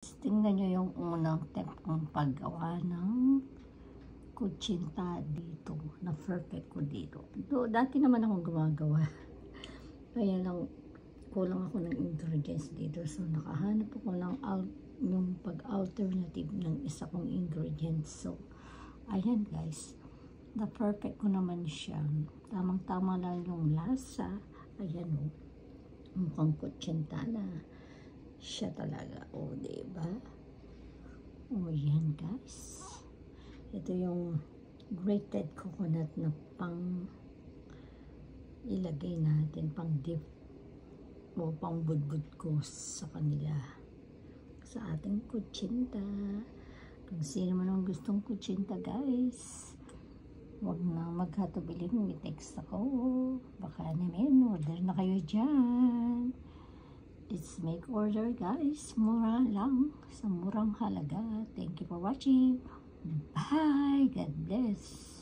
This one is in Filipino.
Tingnan nyo yung unang step kong paggawa ng kutsinta dito. Na perfect ko dito. Dati naman akong gumagawa. Kaya lang, kulang ako ng ingredients dito. So, nakahanap ako ng yung pag-alternative ng isa kong ingredients. So, ayan guys. Na perfect ko naman siya. Tamang-tama lang yung lasa. Ayan o. Mukhang kutsinta na. Siya talaga. O, diba? O, yan guys. Ito yung grated coconut na pang ilagay natin, pang dip o pang budbud ko sa kanila. Sa ating kutsinta. Kung sino man ang gustong kutsinta guys, huwag na maghatabiling, may text ako. Baka namin, order na kayo dyan. Let's make order guys. Mura lang. Sa murang halaga. Thank you for watching. Bye. God bless.